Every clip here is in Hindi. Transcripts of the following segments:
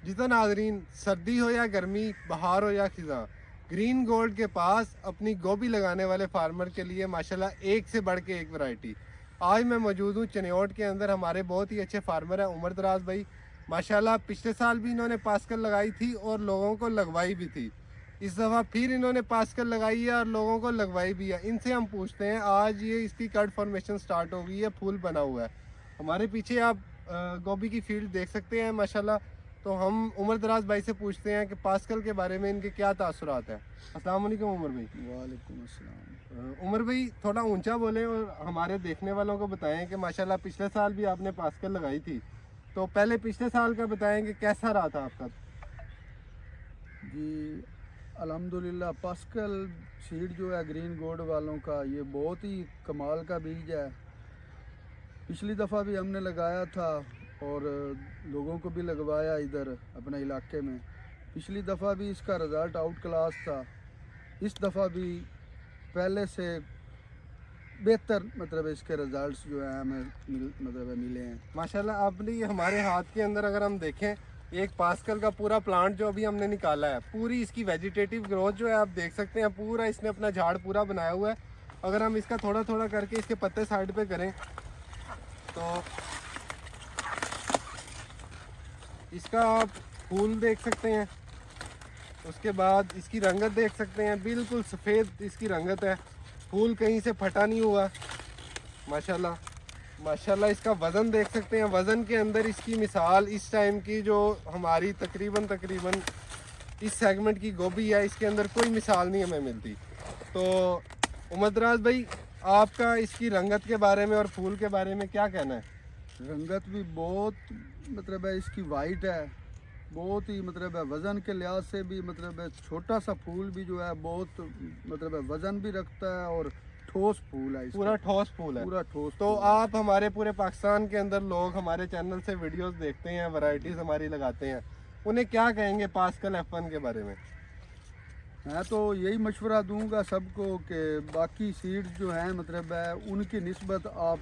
जी तो नाजरीन, सर्दी हो या गर्मी, बहार हो या खिज़ां, ग्रीन गोल्ड के पास अपनी गोभी लगाने वाले फार्मर के लिए माशाल्लाह एक से बढ़ के एक वैरायटी। आज मैं मौजूद हूँ चनियोट के अंदर। हमारे बहुत ही अच्छे फार्मर हैं उमर दराज भाई। माशाल्लाह पिछले साल भी इन्होंने पास्कल लगाई थी और लोगों को लगवाई भी थी। इस दफ़ा फिर इन्होंने पास्कल लगाई है और लोगों को लगवाई भी है। इनसे हम पूछते हैं, आज ये इसकी कट फॉर्मेशन स्टार्ट हो गई है, फूल बना हुआ है। हमारे पीछे आप गोभी की फील्ड देख सकते हैं माशाल्लाह। तो हम उमर दराज भाई से पूछते हैं कि पास्कल के बारे में इनके क्या तासुरात हैं। अस्सलाम वालेकुम उमर भाई। वालेकुम अस्सलाम। उमर भाई थोड़ा ऊंचा बोलें और हमारे देखने वालों को बताएं कि माशाल्लाह पिछले साल भी आपने पास्कल लगाई थी, तो पहले पिछले साल का बताएं कि कैसा रहा था आपका। जी अल्हम्दुलिल्लाह, पास्कल सीड जो है ग्रीन गोल्ड वालों का, ये बहुत ही कमाल का बीज है। पिछली दफ़ा भी हमने लगाया था और लोगों को भी लगवाया इधर अपने इलाके में। पिछली दफ़ा भी इसका रिज़ल्ट आउट क्लास था। इस दफ़ा भी पहले से बेहतर मतलब इसके रिज़ल्ट्स जो है हमें मिले हैं माशाल्लाह आपने ये हमारे हाथ के अंदर अगर हम देखें, एक पास्कल का पूरा प्लांट जो अभी हमने निकाला है, पूरी इसकी वेजिटेटिव ग्रोथ जो है आप देख सकते हैं। पूरा इसने अपना झाड़ पूरा बनाया हुआ है। अगर हम इसका थोड़ा थोड़ा करके इसके पत्ते साइड पे करें तो इसका आप फूल देख सकते हैं। उसके बाद इसकी रंगत देख सकते हैं, बिल्कुल सफ़ेद इसकी रंगत है। फूल कहीं से फटा नहीं हुआ माशाल्लाह। माशाल्लाह इसका वज़न देख सकते हैं। वज़न के अंदर इसकी मिसाल इस टाइम की जो हमारी तकरीबन इस सेगमेंट की गोभी है, इसके अंदर कोई मिसाल नहीं हमें मिलती। तो उमर दराज भाई, आपका इसकी रंगत के बारे में और फूल के बारे में क्या कहना है। रंगत भी बहुत मतलब है इसकी वाइट है, बहुत ही मतलब है वज़न के लिहाज से भी मतलब है छोटा सा फूल भी जो है बहुत मतलब है वज़न भी रखता है और ठोस फूल है इसका। पूरा ठोस फूल है। पूरा ठोस तो फूल आप हमारे पूरे पाकिस्तान के अंदर लोग हमारे चैनल से वीडियोस देखते हैं, वैरायटीज़ हमारी लगाते हैं, उन्हें क्या कहेंगे पास्कल F1 के बारे में। मैं तो यही मशवरा दूंगा सबको कि बाकी सीड्स जो हैं मतलब है उनकी निस्बत आप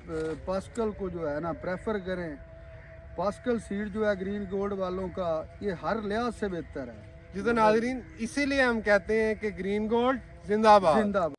पास्कल को जो है ना प्रेफर करें। पास्कल सीड जो है ग्रीन गोल्ड वालों का, ये हर लिहाज से बेहतर है। जी तो नाजरीन, इसीलिए हम कहते हैं कि ग्रीन गोल्ड जिंदाबाद। जिंदाबाद।